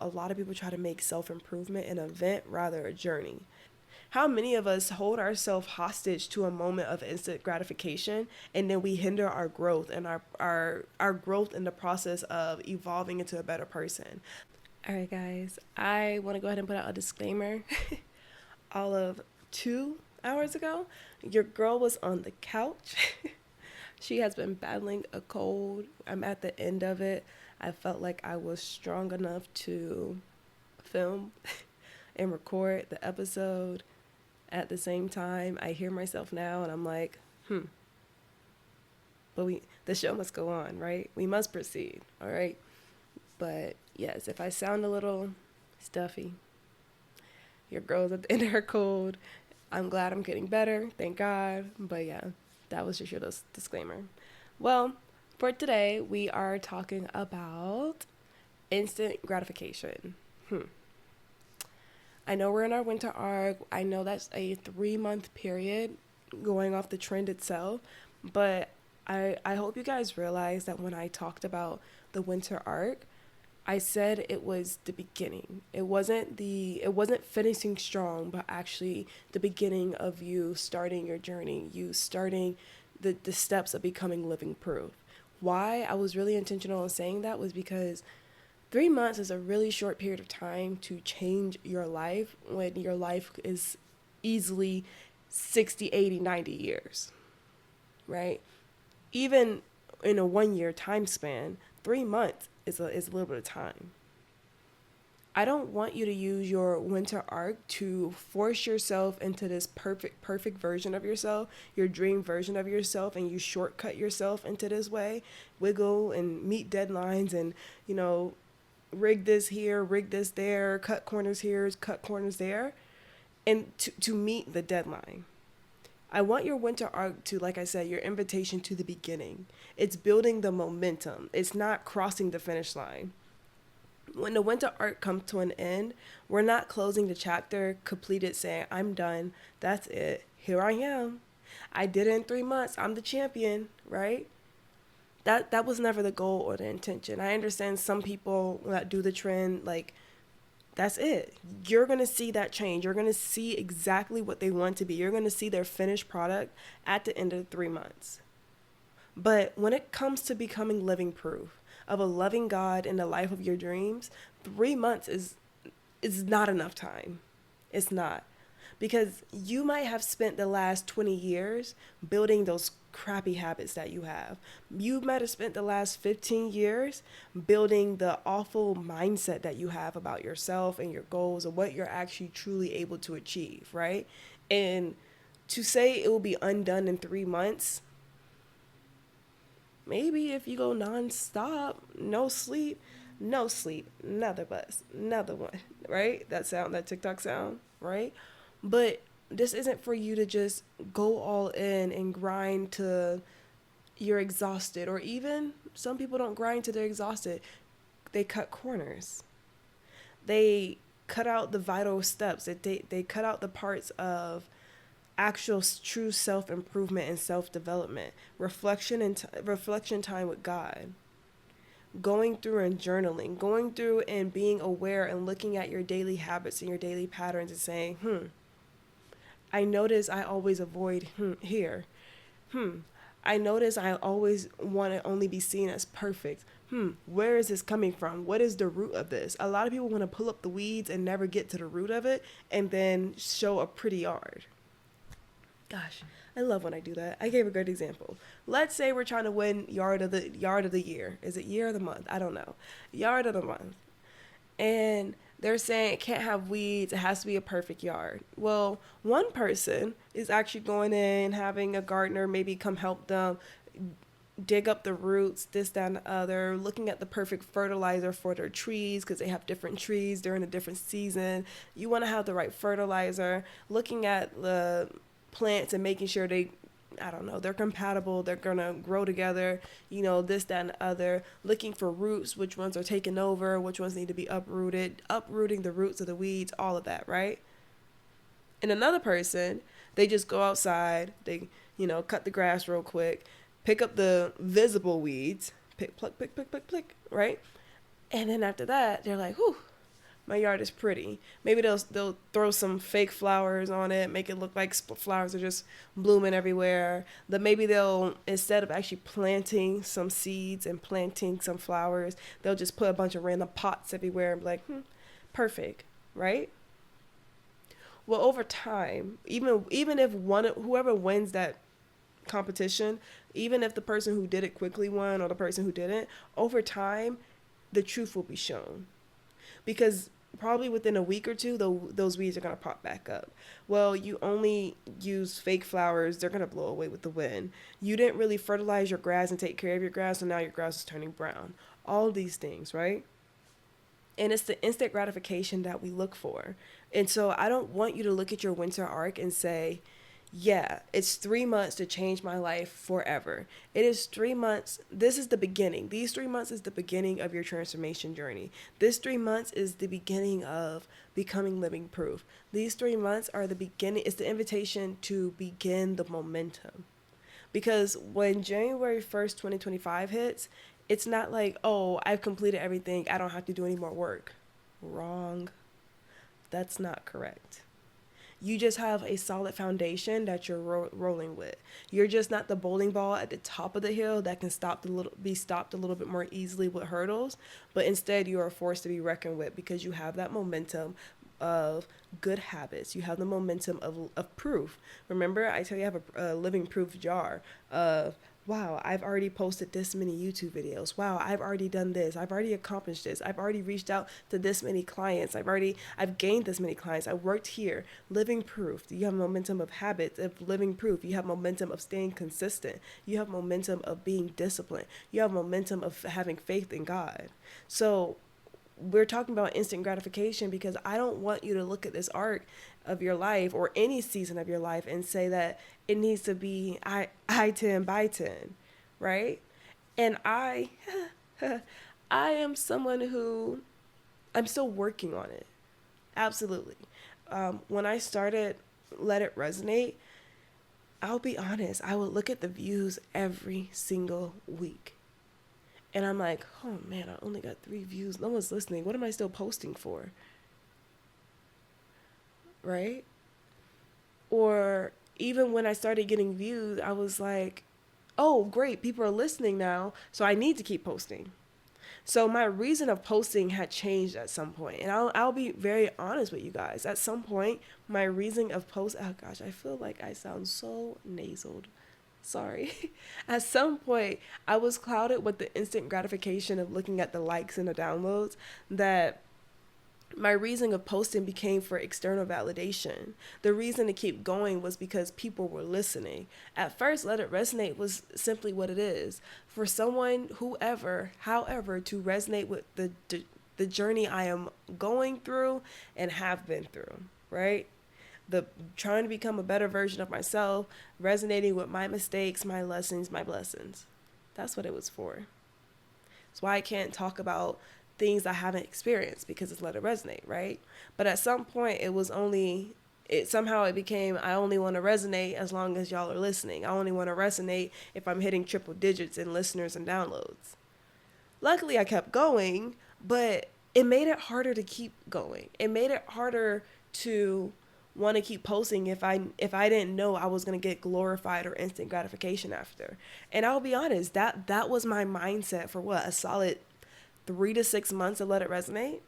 a lot of people try to make self-improvement an event rather a journey. How many of us hold ourselves hostage to a moment of instant gratification, and then we hinder our growth and our growth in the process of evolving into a better person? All right, guys, I want to go ahead and put out a disclaimer. All of 2 hours ago, your girl was on the couch. She has been battling a cold. I'm at the end of it. I felt like I was strong enough to film and record the episode. At the same time, I hear myself now and I'm like, but the show must go on, right? We must proceed, all right? But yes, if I sound a little stuffy, your girl's at the end of her cold. I'm glad I'm getting better, thank God. But yeah, that was just your disclaimer. Well, for today, we are talking about instant gratification. I know we're in our winter arc. I know that's a 3 month period going off the trend itself. But I hope you guys realize that when I talked about the winter arc, I said it was the beginning. It wasn't finishing strong, but actually the beginning of you starting your journey, you starting the steps of becoming living proof. Why I was really intentional in saying that was because 3 months is a really short period of time to change your life when your life is easily 60, 80, 90 years, right? Even in a 1 year time span, 3 months is a little bit of time. I don't want you to use your winter arc to force yourself into this perfect version of yourself, your dream version of yourself, and you shortcut yourself into this way, wiggle and meet deadlines and, rig this here, rig this there, cut corners here, cut corners there, and to meet the deadline. I want your winter arc to, like I said, your invitation to the beginning. It's building the momentum. It's not crossing the finish line. When the winter arc comes to an end, we're not closing the chapter, completed, saying, I'm done. That's it. Here I am. I did it in 3 months. I'm the champion, right? That was never the goal or the intention. I understand some people that do the trend, like, that's it. You're going to see that change. You're going to see exactly what they want to be. You're going to see their finished product at the end of 3 months. But when it comes to becoming living proof of a loving God in the life of your dreams, 3 months is not enough time. It's not. Because you might have spent the last 20 years building those crappy habits that you have. You might have spent the last 15 years building the awful mindset that you have about yourself and your goals and what you're actually truly able to achieve, right? And to say it will be undone in 3 months, maybe if you go nonstop, no sleep, another bus, another one, right? That TikTok sound, right? But this isn't for you to just go all in and grind to you're exhausted, or even some people don't grind to they're exhausted. They cut corners. They cut out the vital steps. They cut out the parts of actual true self-improvement and self-development, reflection time with God, going through and journaling, going through and being aware and looking at your daily habits and your daily patterns and saying, I notice I always avoid here. I notice I always want to only be seen as perfect. Where is this coming from? What is the root of this? A lot of people want to pull up the weeds and never get to the root of it and then show a pretty yard. Gosh, I love when I do that. I gave a good example. Let's say we're trying to win yard of the year. Is it year of the month? I don't know. Yard of the month. And they're saying it can't have weeds, it has to be a perfect yard. Well, one person is actually going in, having a gardener maybe come help them dig up the roots, this, that, and the other, looking at the perfect fertilizer for their trees because they have different trees during a different season. You want to have the right fertilizer, looking at the plants and making sure they're compatible, they're gonna grow together, this, that, and the other, looking for roots, which ones are taken over, which ones need to be uprooting the roots of the weeds, all of that, right? And another person, they just go outside, they, cut the grass real quick, pick up the visible weeds, pluck, right? And then after that, they're like, whew, my yard is pretty. Maybe they'll throw some fake flowers on it, make it look like flowers are just blooming everywhere. That maybe they'll, instead of actually planting some seeds and planting some flowers, they'll just put a bunch of random pots everywhere and be like, perfect, right? Well, over time, even if one whoever wins that competition, even if the person who did it quickly won or the person who didn't, over time, the truth will be shown. Because probably within a week or two, those weeds are going to pop back up. Well, you only use fake flowers, they're going to blow away with the wind. You didn't really fertilize your grass and take care of your grass, so now your grass is turning brown. All these things, right? And it's the instant gratification that we look for. And so I don't want you to look at your winter arc and say, yeah, it's 3 months to change my life forever. It is 3 months. This is the beginning. These 3 months is the beginning of your transformation journey. This 3 months is the beginning of becoming living proof. These 3 months are the beginning. It's the invitation to begin the momentum. Because when January 1st, 2025 hits, it's not like, oh, I've completed everything. I don't have to do any more work. Wrong. That's not correct. You just have a solid foundation that you're rolling with. You're just not the bowling ball at the top of the hill that can be stopped a little bit more easily with hurdles, but instead you are a force to be reckoned with because you have that momentum of good habits. You have the momentum of proof. Remember, I tell you, I have a living proof jar of, wow, I've already posted this many YouTube videos. Wow, I've already done this. I've already accomplished this. I've already reached out to this many clients. I've gained this many clients. I worked here. Living proof. You have momentum of habits of living proof. You have momentum of staying consistent. You have momentum of being disciplined. You have momentum of having faith in God. So we're talking about instant gratification because I don't want you to look at this arc of your life or any season of your life and say that it needs to be I 10 by 10, right? And I I am someone who I'm still working on it. Absolutely. When I started Let It Resonate, I'll be honest, I would look at the views every single week. And I'm like, oh man, I only got 3 views. No one's listening. What am I still posting for? Right? Or even when I started getting views, I was like, oh, great, people are listening now, so I need to keep posting. So my reason of posting had changed at some point. And I'll be very honest with you guys. At some point, my reason of oh gosh, I feel like I sound so nasaled. Sorry. At some point, I was clouded with the instant gratification of looking at the likes and the downloads that my reason of posting became for external validation. The reason to keep going was because people were listening. At first, Let It Resonate was simply what it is. For someone, whoever, however, to resonate with the journey I am going through and have been through, right? The trying to become a better version of myself, resonating with my mistakes, my lessons, my blessings. That's what it was for. That's why I can't talk about things I haven't experienced because it's Let It Resonate, right? But at some point it became I only want to resonate as long as y'all are listening. I only want to resonate if I'm hitting triple digits in listeners and downloads. Luckily I kept going, but it made it harder to keep going. It made it harder to want to keep posting if I didn't know I was going to get glorified or instant gratification after. And I'll be honest, that was my mindset for a solid 3 to 6 months to Let It Resonate.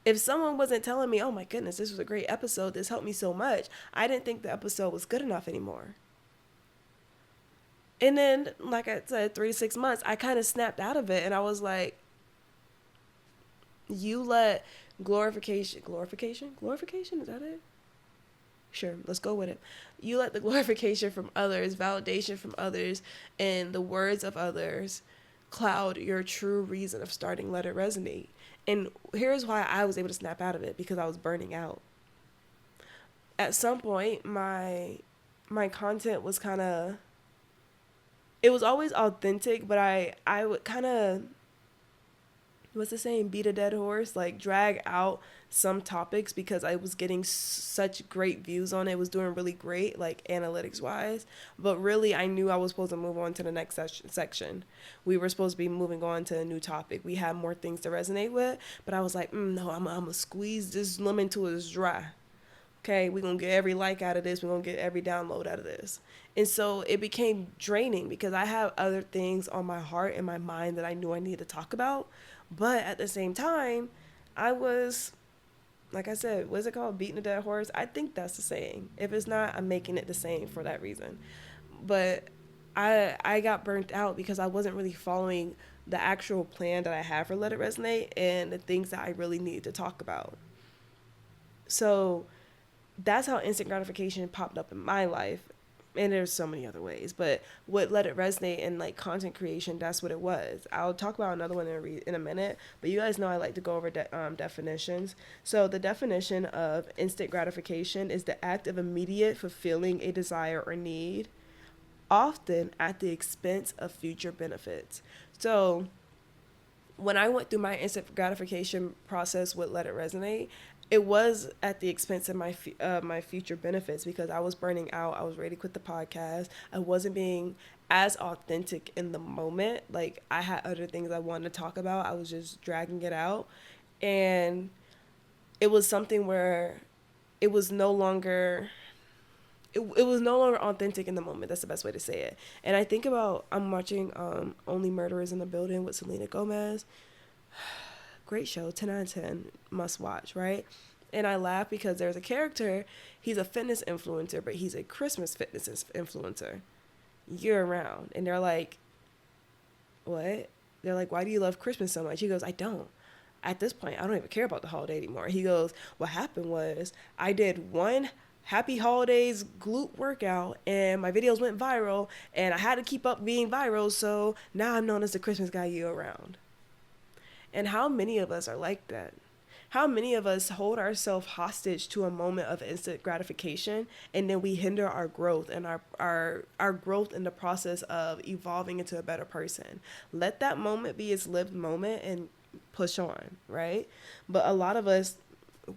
If someone wasn't telling me, oh my goodness, this was a great episode, this helped me so much, I didn't think the episode was good enough anymore. And then, like I said, 3 to 6 months, I kind of snapped out of it and I was like, you let glorification, is that it? Sure, let's go with it. You let the glorification from others, validation from others, and the words of others cloud your true reason of starting Let It Resonate. And here's why I was able to snap out of it, because I was burning out. At some point, my content was kind of, it was always authentic, but I would kind of, what's the saying, beat a dead horse, like drag out some topics because I was getting such great views on it. It was doing really great, like analytics wise, but really I knew I was supposed to move on to the next section. We were supposed to be moving on to a new topic. We had more things to resonate with, but I was like, no, I'm gonna squeeze this lemon till it's dry. Okay, we're gonna get every like out of this, we're gonna get every download out of this. And so it became draining because I have other things on my heart and my mind that I knew I needed to talk about. But at the same time, I was, like I said, what's it called? Beating a dead horse? I think that's the saying. If it's not, I'm making it the same for that reason. But I got burnt out because I wasn't really following the actual plan that I had for Let It Resonate and the things that I really needed to talk about. So that's how instant gratification popped up in my life. And there's so many other ways, but what Let It Resonate and like content creation, that's what it was. I'll talk about another one in a minute, but you guys know I like to go over definitions. So the definition of instant gratification is the act of immediate fulfilling a desire or need, often at the expense of future benefits. So when I went through my instant gratification process with Let It Resonate, it was at the expense of my future benefits because I was burning out. I was ready to quit the podcast. I wasn't being as authentic in the moment. Like I had other things I wanted to talk about. I was just dragging it out, and it was something where it was no longer it was no longer authentic in the moment. That's the best way to say it. And I think about I'm watching Only Murderers in the Building with Selena Gomez. Great show, 10 out of 10, must watch, right? And I laugh because there's a character, he's a fitness influencer, but he's a Christmas fitness influencer year round. And they're like, what? They're like, why do you love Christmas so much? He goes, I don't. At this point, I don't even care about the holiday anymore. He goes, what happened was I did one happy holidays glute workout and my videos went viral and I had to keep up being viral. So now I'm known as the Christmas guy year round. And how many of us are like that? How many of us hold ourselves hostage to a moment of instant gratification and then we hinder our growth and our growth in the process of evolving into a better person? Let that moment be its lived moment and push on, right? But a lot of us,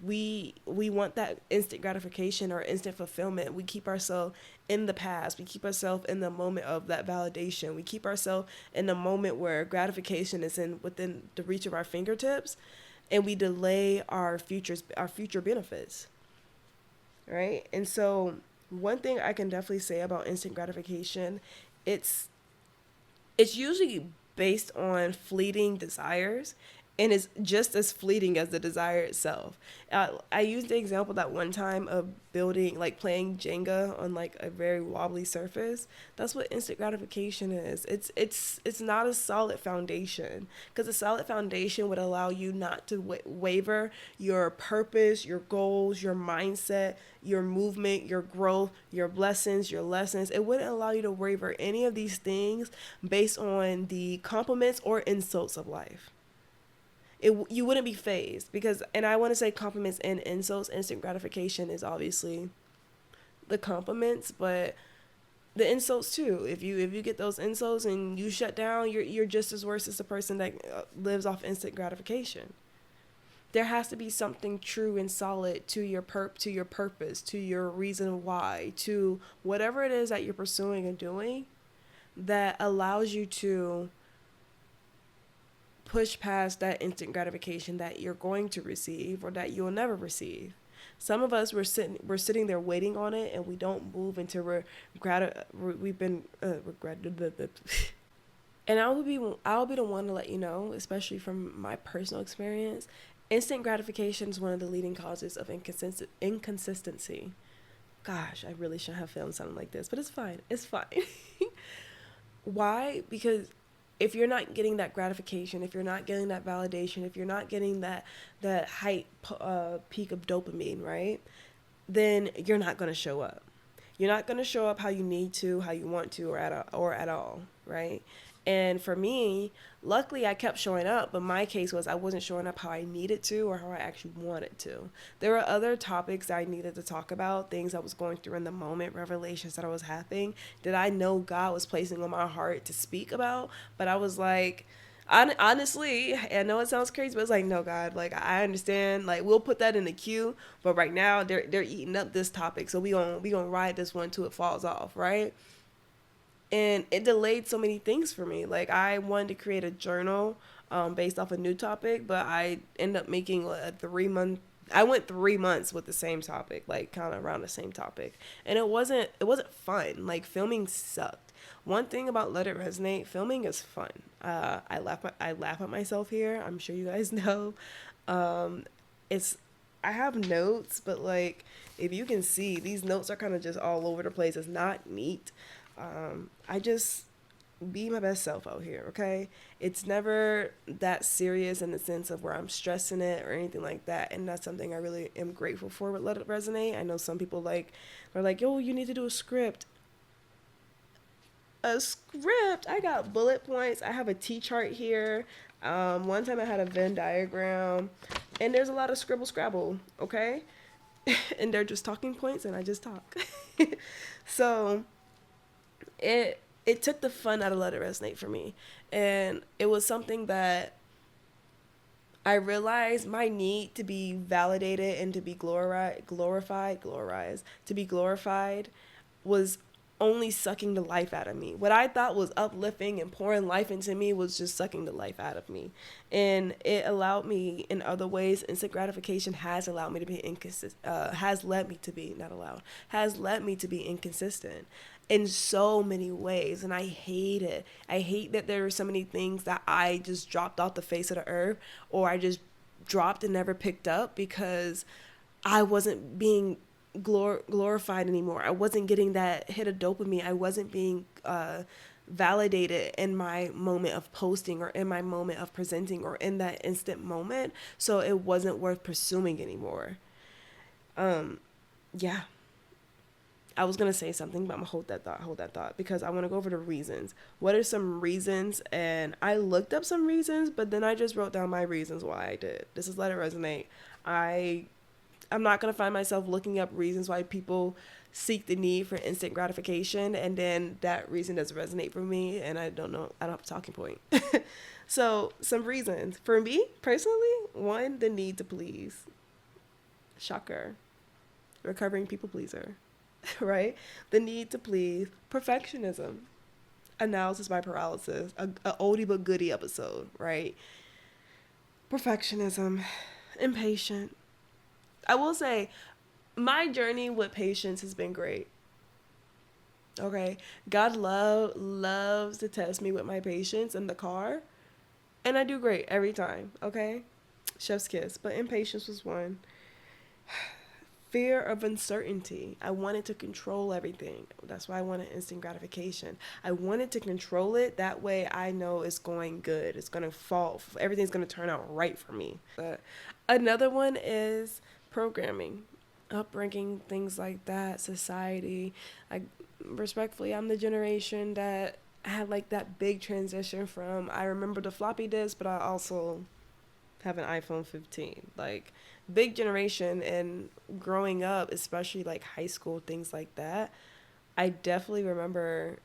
we want that instant gratification or instant fulfillment. We keep ourselves in the past. We keep ourselves in the moment of that validation. We keep ourselves in the moment where gratification is within the reach of our fingertips, and we delay our future benefits, right? And so one thing I can definitely say about instant gratification, it's usually based on fleeting desires, and it's just as fleeting as the desire itself. I used the example that one time of building, like playing Jenga on like a very wobbly surface. That's what instant gratification is. It's not a solid foundation, because a solid foundation would allow you not to waver your purpose, your goals, your mindset, your movement, your growth, your blessings, your lessons. It wouldn't allow you to waver any of these things based on the compliments or insults of life. You wouldn't be phased because, and I want to say compliments and insults. Instant gratification is obviously the compliments, but the insults too. If you get those insults and you shut down, you're just as worse as the person that lives off instant gratification. There has to be something true and solid to your to your purpose, to your reason why, to whatever it is that you're pursuing and doing, that allows you to push past that instant gratification that you're going to receive or that you'll never receive. Some of us we're sitting there waiting on it, and we don't move until we've been regretted. And I'll be the one to let you know, especially from my personal experience, instant gratification is one of the leading causes of inconsistency. Gosh, I really shouldn't have filmed something like this, but it's fine. It's fine. Why? Because if you're not getting that gratification, if you're not getting that validation, if you're not getting that height peak of dopamine, right, then you're not going to show up. You're not going to show up how you need to, how you want to, or at all, right? And for me, luckily I kept showing up, but my case was I wasn't showing up how I needed to or how I actually wanted to. There were other topics that I needed to talk about, things I was going through in the moment, revelations that I was having, that I know God was placing on my heart to speak about, but I was like, Honestly, I know it sounds crazy, but it's like, no, God, like I understand. Like we'll put that in the queue, but right now they're eating up this topic, so we gonna ride this one till it falls off, right? And it delayed so many things for me. Like I wanted to create a journal based off a new topic, but I ended up making a 3 month. I went 3 months with the same topic, like kind of around the same topic, and it wasn't fun. Like filming sucked. One thing about Let It Resonate, filming is fun. I laugh at myself here. I'm sure you guys know. Um, it's I have notes, but like if you can see, these notes are kind of just all over the place. It's not neat. I just be my best self out here, okay? It's never that serious in the sense of where I'm stressing it or anything like that, and that's something I really am grateful for with Let It Resonate. I know some people like are like, yo, you need to do a script. A script? I got bullet points. I have a T chart here. One time I had a Venn diagram, and there's a lot of scribble scrabble, okay? And they're just talking points, and I just talk. So it took the fun out of Let It Resonate for me. And it was something that I realized my need to be validated and to be glorified, to be glorified was only sucking the life out of me. What I thought was uplifting and pouring life into me was just sucking the life out of me. And it allowed me in other ways. Instant gratification has allowed me to be inconsistent, has led me to be, not allowed, has led me to be inconsistent in so many ways. And I hate it. I hate that there are so many things that I just dropped off the face of the earth, or I just dropped and never picked up because I wasn't being glorified anymore. I wasn't getting that hit of dopamine. I wasn't being validated in my moment of posting or in my moment of presenting or in that instant moment. So it wasn't worth pursuing anymore. Um, yeah. I was gonna say something, but I'm gonna hold that thought, because I want to go over the reasons. What are some reasons? And I looked up some reasons, but then I just wrote down my reasons why I did. This is Let It Resonate. I I'm not going to find myself looking up reasons why people seek the need for instant gratification, and then that reason doesn't resonate for me, and I don't know, I don't have a talking point. So some reasons for me personally: one, the need to please. Shocker. Recovering people pleaser. Right? The need to please. Perfectionism. Analysis by paralysis. A oldie but goodie episode, right? Perfectionism. Impatient. I will say my journey with patience has been great. Okay. God loves to test me with my patience in the car, and I do great every time. Okay. Chef's kiss. But impatience was one. Fear of uncertainty. I wanted to control everything. That's why I wanted instant gratification. I wanted to control it. That way I know it's going good. It's going to fall. Everything's going to turn out right for me. But another one is programming, upbringing, things like that, society. I respectfully, I'm the generation that had like that big transition from, I remember the floppy disk, but I also have an iPhone 15. Like, big generation. And growing up, especially like high school, things like that, I definitely remember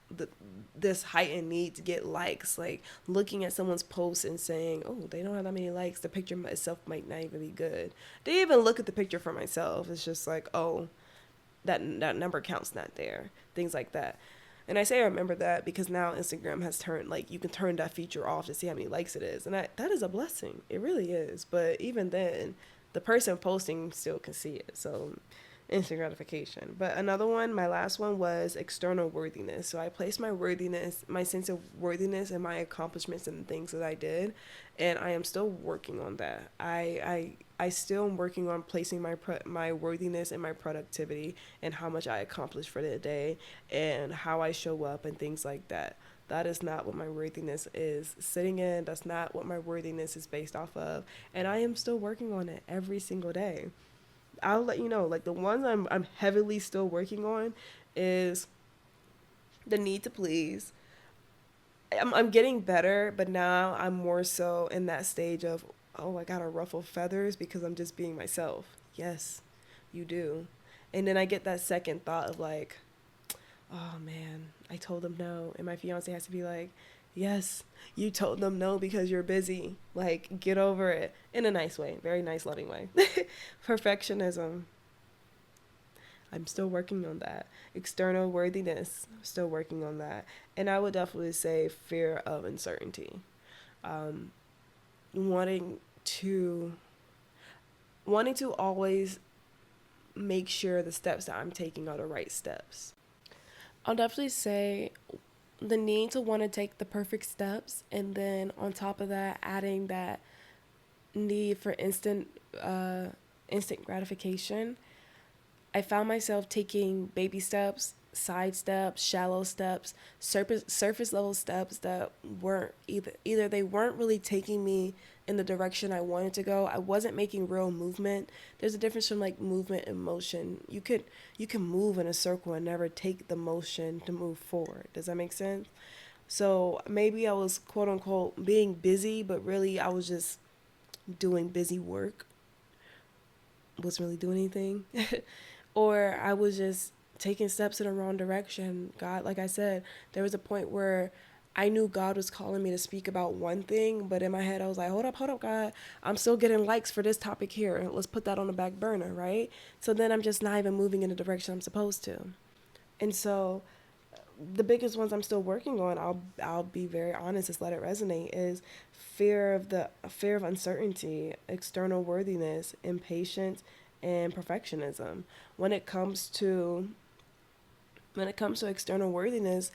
the this heightened need to get likes, like looking at someone's post and saying, oh, they don't have that many likes, the picture itself might not even be good. They even look at the picture for myself, it's just like, oh, that number count's not there, things like that. And I say I remember that because now Instagram has turned, like, you can turn that feature off to see how many likes it is. And that is a blessing. It really is. But even then, the person posting still can see it. So instant gratification. But another one, my last one, was external worthiness. So I placed my worthiness, my sense of worthiness, in my accomplishments and the things that I did, and I am still working on that. I still am working on placing my worthiness and my productivity and how much I accomplish for the day and how I show up and things like that. That is not what my worthiness is sitting in. That's not what my worthiness is based off of. And I am still working on it every single day. I'll let you know, like, the ones I'm heavily still working on is the need to please. I'm getting better, but now I'm more so in that stage of, oh, I gotta ruffle feathers because I'm just being myself. Yes, you do. And then I get that second thought of like, oh man, I told him no. And my fiance has to be like, Yes, you told them no because you're busy. Like, get over it in a nice way, very nice, loving way. Perfectionism. I'm still working on that. External worthiness. Still working on that. And I would definitely say fear of uncertainty. Um, wanting to wanting to always make sure the steps that I'm taking are the right steps. I'll definitely say the need to want to take the perfect steps, and then on top of that, adding that need for uh, instant gratification. I found myself taking baby steps, side steps, shallow steps, surface level steps that weren't either they weren't really taking me in the direction I wanted to go. I wasn't making real movement. There's a difference from like movement and motion. You can move in a circle and never take the motion to move forward. Does that make sense? So maybe I was quote unquote being busy, but really I was just doing busy work. Wasn't really doing anything. Or I was just taking steps in the wrong direction. God, like I said, there was a point where I knew God was calling me to speak about one thing, but in my head I was like, hold up, God. I'm still getting likes for this topic here. Let's put that on the back burner, right? So then I'm just not even moving in the direction I'm supposed to. And so the biggest ones I'm still working on, I'll be very honest, just let it resonate, is fear of uncertainty, external worthiness, impatience, and perfectionism. When it comes to external worthiness,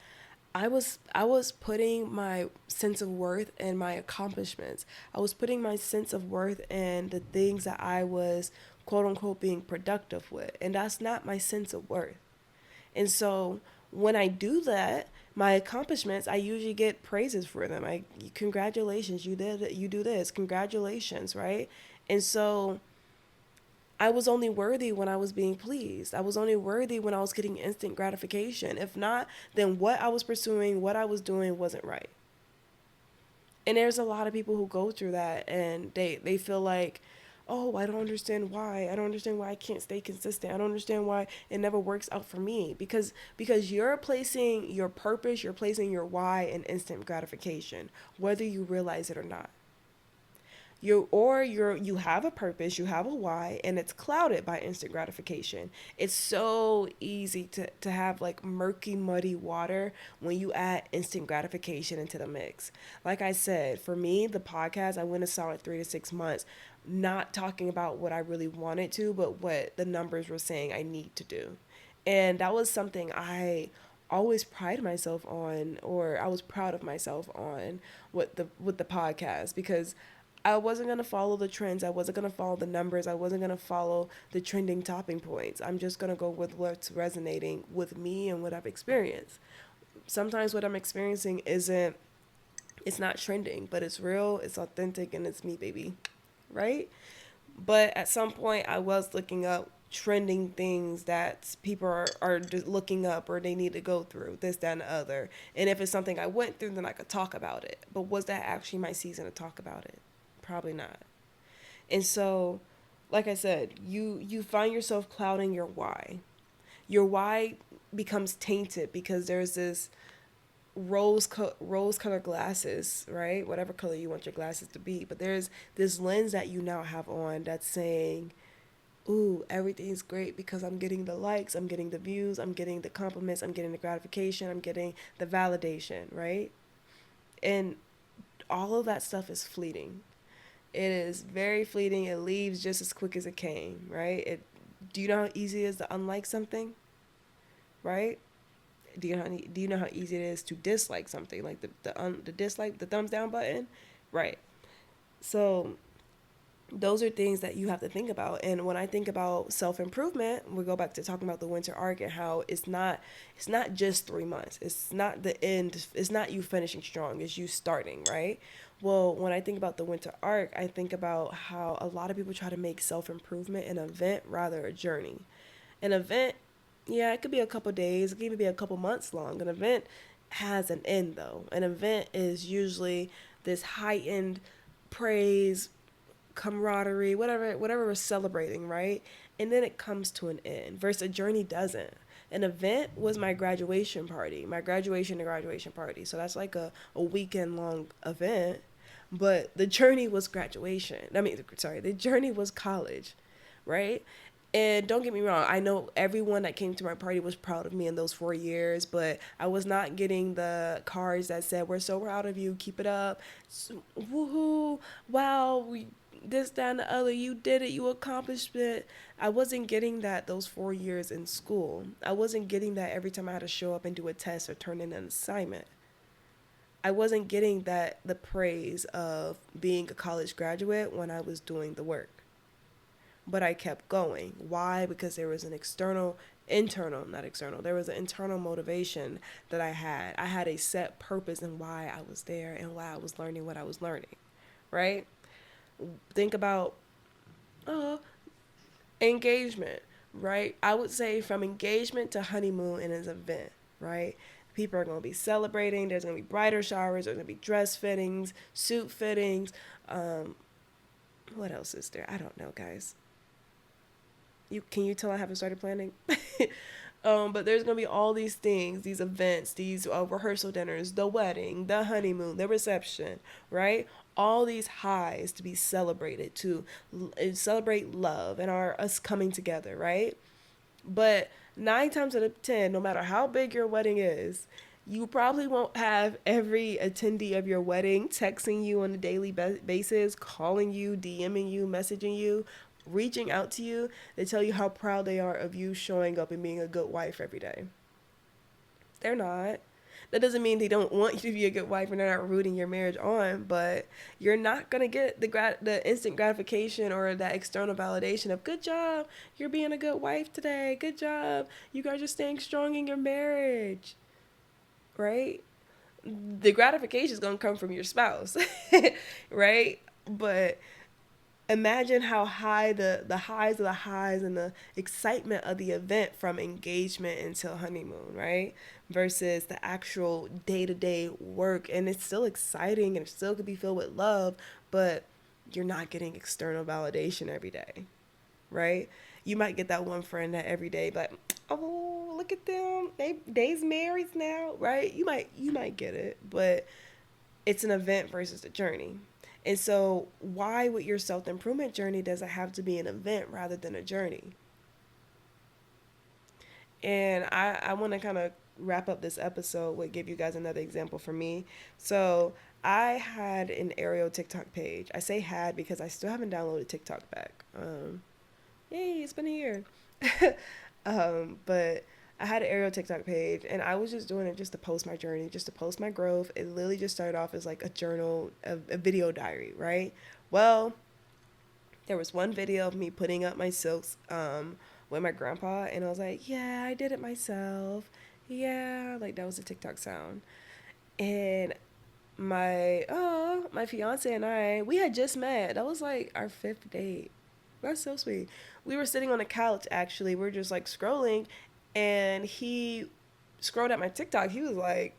I was putting my sense of worth in my accomplishments. I was putting my sense of worth in the things that I was quote unquote being productive with, and that's not my sense of worth. And so when I do that, my accomplishments, I usually get praises for them. Congratulations, you do this, congratulations, right? And so I was only worthy when I was being pleased. I was only worthy when I was getting instant gratification. If not, then what I was pursuing, what I was doing wasn't right. And there's a lot of people who go through that and they feel like, oh, I don't understand why. I don't understand why I can't stay consistent. I don't understand why it never works out for me. Because you're placing your purpose, you're placing your why in instant gratification, whether you realize it or not. You have a purpose, you have a why, and it's clouded by instant gratification. It's so easy to have like murky, muddy water when you add instant gratification into the mix. Like I said, for me, the podcast, I went a solid 3 to 6 months not talking about what I really wanted to, but what the numbers were saying I need to do. And that was something I always pride myself on, or I was proud of myself on with the podcast, because I wasn't going to follow the trends. I wasn't going to follow the numbers. I wasn't going to follow the trending topping points. I'm just going to go with what's resonating with me and what I've experienced. Sometimes what I'm experiencing it's not trending, but it's real, it's authentic, and it's me, baby. Right? But at some point, I was looking up trending things that people are just looking up or they need to go through, this, that, and the other. And if it's something I went through, then I could talk about it. But was that actually my season to talk about it? Probably not. And so, like I said, you find yourself clouding your why. Your why becomes tainted because there's this rose colored glasses, right? Whatever color you want your glasses to be, but there's this lens that you now have on that's saying, "Ooh, everything's great because I'm getting the likes, I'm getting the views, I'm getting the compliments, I'm getting the gratification, I'm getting the validation," right? And all of that stuff is fleeting. It is very fleeting. It leaves just as quick as it came, right? Do you know how easy it is to unlike something, right? Do you know how easy it is to dislike something, like the dislike, the thumbs down button, right? So those are things that you have to think about. And when I think about self-improvement, we go back to talking about the winter arc and how it's not just 3 months. It's not the end. It's not you finishing strong. It's you starting, right? Well, when I think about the winter arc, I think about how a lot of people try to make self-improvement an event rather a journey. An event, yeah, it could be a couple days, it could even be a couple months long. An event has an end though. An event is usually this heightened praise, camaraderie, whatever we're celebrating, right? And then it comes to an end. Versus a journey doesn't. An event was my graduation party, my graduation to graduation party. So that's like a weekend long event. But the journey was graduation. I mean, sorry, the journey was college, right? And don't get me wrong, I know everyone that came to my party was proud of me in those 4 years, but I was not getting the cards that said, "We're so proud of you, keep it up. Woohoo, wow, this, that, and the other, you did it, you accomplished it." I wasn't getting that those 4 years in school. I wasn't getting that every time I had to show up and do a test or turn in an assignment. I wasn't getting that the praise of being a college graduate when I was doing the work. But I kept going. Why? Because there was an internal, not external, there was an internal motivation that I had. I had a set purpose in why I was there and why I was learning what I was learning, right? Think about uh, engagement, right? I would say from engagement to honeymoon in an event, right? People are going to be celebrating. There's going to be bridal showers. There's going to be dress fittings, suit fittings. Um, what else is there? I don't know, guys. Can you tell I haven't started planning? But there's gonna be all these things, these events, these rehearsal dinners, the wedding, the honeymoon, the reception, right? All these highs to be celebrated, to celebrate love and our us coming together, right? But 9 times out of 10, no matter how big your wedding is, you probably won't have every attendee of your wedding texting you on a daily basis, calling you, DMing you, messaging you, reaching out to you to tell you how proud they are of you showing up and being a good wife every day. They're not. That doesn't mean they don't want you to be a good wife and they're not rooting your marriage on, but you're not gonna get the instant gratification or that external validation of "good job, you're being a good wife today. Good job, you guys are staying strong in your marriage," right? The gratification is gonna come from your spouse, right? But imagine how high the highs of the highs and the excitement of the event from engagement until honeymoon, right? Versus the actual day-to-day work, and it's still exciting and it still could be filled with love, but you're not getting external validation every day, right? You might get that one friend that every day like, "Oh, look at them, they's married now," right? You might get it, but it's an event versus a journey. And so, why with your self improvement journey does it have to be an event rather than a journey? And I want to kind of wrap up this episode with give you guys another example for me. So, I had an Ariel TikTok page. I say had because I still haven't downloaded TikTok back. Yay, it's been a year. But I had an Ariel TikTok page and I was just doing it just to post my journey, just to post my growth. It literally just started off as like a journal, a video diary, right? Well, there was one video of me putting up my silks with my grandpa, and I was like, "Yeah, I did it myself." Yeah, like that was a TikTok sound. And my fiance and we had just met. That was like our fifth date. That's so sweet. We were sitting on the couch actually. We were just like scrolling, and he scrolled at my TikTok. He was like,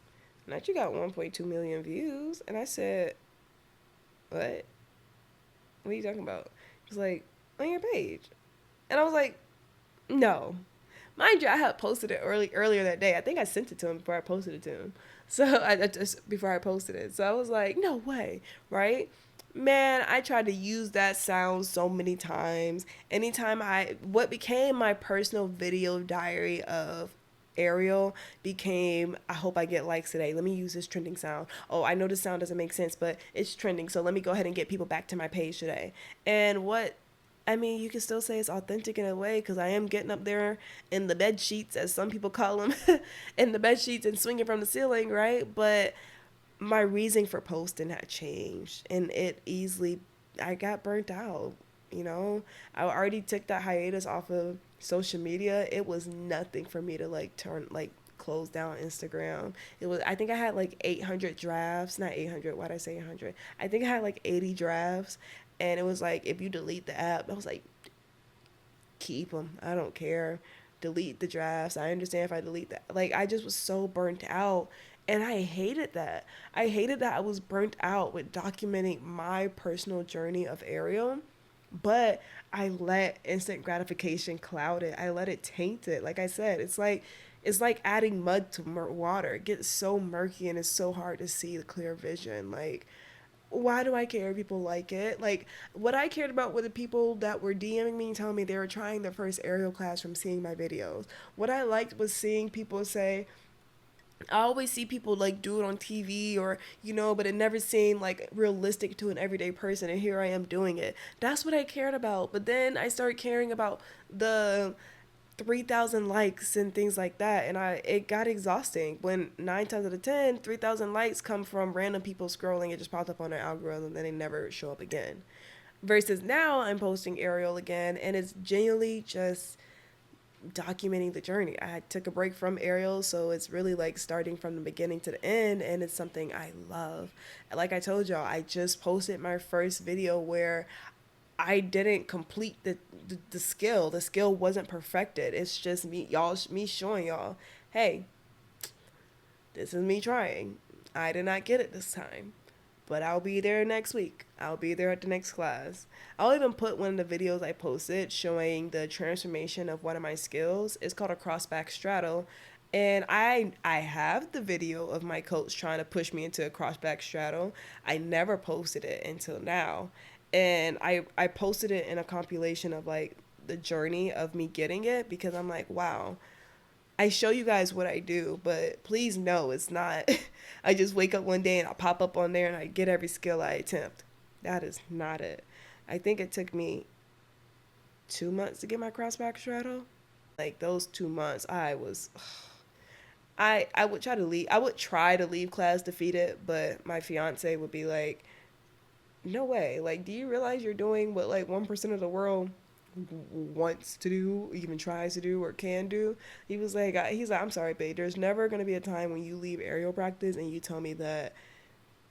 "Not you got 1.2 million views," and I said, "What? What are you talking about?" He was like, "On your page," and I was like, "No." Mind you, I had posted it earlier that day. I think I sent it to him before I posted it to him. So I just before I posted it. So I was like, no way, right? Man, I tried to use that sound so many times. Anytime what became my personal video diary of Ariel became, "I hope I get likes today. Let me use this trending sound. Oh, I know this sound doesn't make sense, but it's trending. So let me go ahead and get people back to my page today." And I mean, you can still say it's authentic in a way because I am getting up there in the bed sheets, as some people call them, in the bed sheets and swinging from the ceiling, right? But my reason for posting had changed, and I got burnt out. You know, I already took that hiatus off of social media. It was nothing for me to close down Instagram. I think I had like 800 drafts, not 800. Why'd I say 800? I think I had like 80 drafts, and it was like, if you delete the app, I was like, keep them. I don't care. Delete the drafts. I understand if I delete that. Like, I just was so burnt out. And I hated that. I hated that I was burnt out with documenting my personal journey of Ariel. But I let instant gratification cloud it. I let it taint it. Like I said, it's like adding mud to water. It gets so murky and it's so hard to see the clear vision. Like, why do I care if people like it? Like, what I cared about were the people that were DMing me and telling me they were trying their first aerial class from seeing my videos. What I liked was seeing people say, I always see people like do it on TV or, but it never seemed like realistic to an everyday person. And here I am doing it. That's what I cared about. But then I started caring about the 3,000 likes and things like that. And it got exhausting when 9 times out of 10, 3,000 likes come from random people scrolling. It just popped up on their algorithm and then they never show up again. Versus now I'm posting Ariel again and it's genuinely just documenting the journey. I took a break from Ariel, so it's really like starting from the beginning to the end, and it's something I love. Like I told y'all, I just posted my first video where I didn't complete the skill. The skill wasn't perfected. It's just me showing y'all, hey, this is me trying. I did not get it this time, but I'll be there next week. I'll be there at the next class. I'll even put one of the videos I posted showing the transformation of one of my skills. It's called a cross back straddle. And I have the video of my coach trying to push me into a cross back straddle. I never posted it until now. And I posted it in a compilation of like the journey of me getting it because I'm like, wow, I show you guys what I do, but please know it's not. I just wake up one day and I pop up on there and I get every skill I attempt. That is not it. I think it took me 2 months to get my crossback straddle. Like those 2 months, I would try to leave. I would try to leave class defeated, but my fiance would be like, "No way! Like, do you realize you're doing what like 1% of the world wants to do, even tries to do, or can do?" He's like, I'm sorry, babe. There's never gonna be a time when you leave aerial practice and you tell me that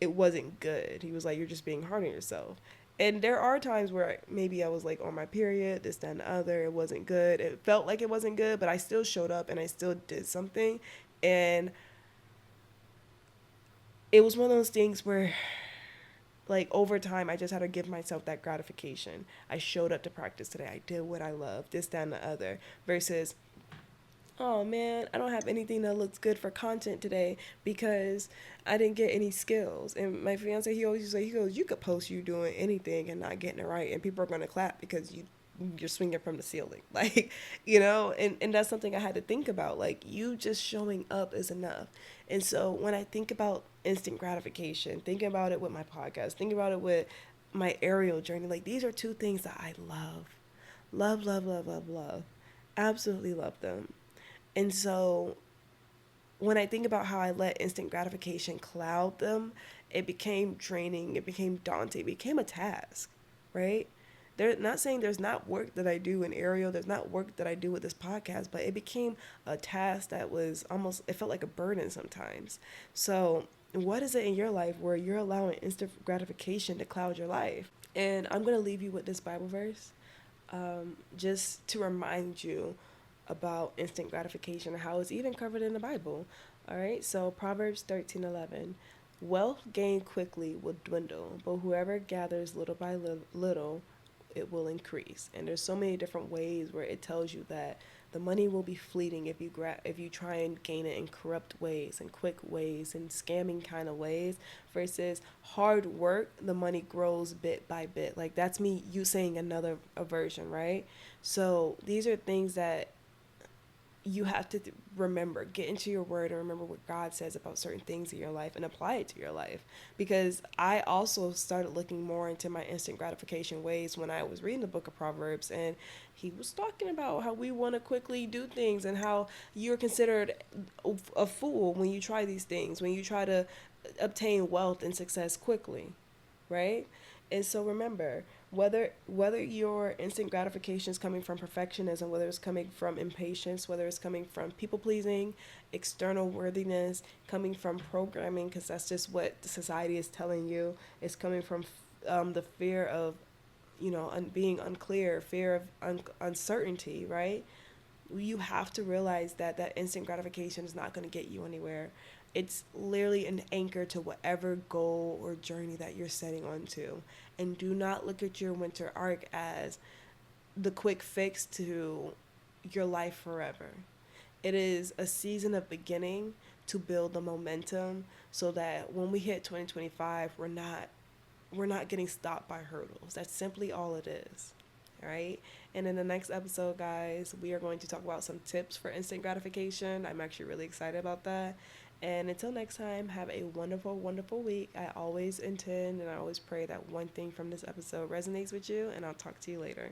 it wasn't good. He was like, you're just being hard on yourself. And there are times where maybe I was like on my period, this, that, and the other. It wasn't good. It felt like it wasn't good, but I still showed up and I still did something. And it was one of those things where like over time I just had to give myself that gratification. I showed up to practice today. I did what I love, this, that, and the other. Versus, oh man, I don't have anything that looks good for content today because I didn't get any skills. And my fiance, he always say, he goes, you could post you doing anything and not getting it right, and people are gonna clap because you're swinging from the ceiling. Like, and that's something I had to think about. Like, you just showing up is enough. And so when I think about instant gratification, thinking about it with my podcast, thinking about it with my aerial journey, like these are two things that I love. Love, love, love, love, love. Absolutely love them. And so when I think about how I let instant gratification cloud them, it became draining, it became daunting, it became a task, right? They're not saying there's not work that I do in Ariel, there's not work that I do with this podcast, but it became a task that was almost, it felt like a burden sometimes. So, what is it in your life where you're allowing instant gratification to cloud your life? And I'm going to leave you with this Bible verse just to remind you about instant gratification and how it's even covered in the Bible. All right, so Proverbs 13:11. Wealth gained quickly will dwindle, but whoever gathers little by little, it will increase. And there's so many different ways where it tells you that the money will be fleeting if you try and gain it in corrupt ways and quick ways and scamming kind of ways versus hard work. The money grows bit by bit. Like that's me you saying another a version, right? So these are things that you have to remember, get into your word and remember what God says about certain things in your life and apply it to your life. Because I also started looking more into my instant gratification ways when I was reading the book of Proverbs, and he was talking about how we want to quickly do things and how you're considered a fool when you try these things, when you try to obtain wealth and success quickly, right? And so remember, whether your instant gratification is coming from perfectionism, whether it's coming from impatience, whether it's coming from people pleasing, external worthiness, coming from programming, because that's just what the society is telling you, it's coming from the fear of, being unclear, fear of uncertainty, right? You have to realize that instant gratification is not going to get you anywhere. It's literally an anchor to whatever goal or journey that you're setting onto. And do not look at your winter arc as the quick fix to your life forever. It is a season of beginning to build the momentum so that when we hit 2025, we're not getting stopped by hurdles. That's simply all it is. All right. And in the next episode, guys, we are going to talk about some tips for instant gratification. I'm actually really excited about that. And until next time, have a wonderful, wonderful week. I always intend and I always pray that one thing from this episode resonates with you, and I'll talk to you later.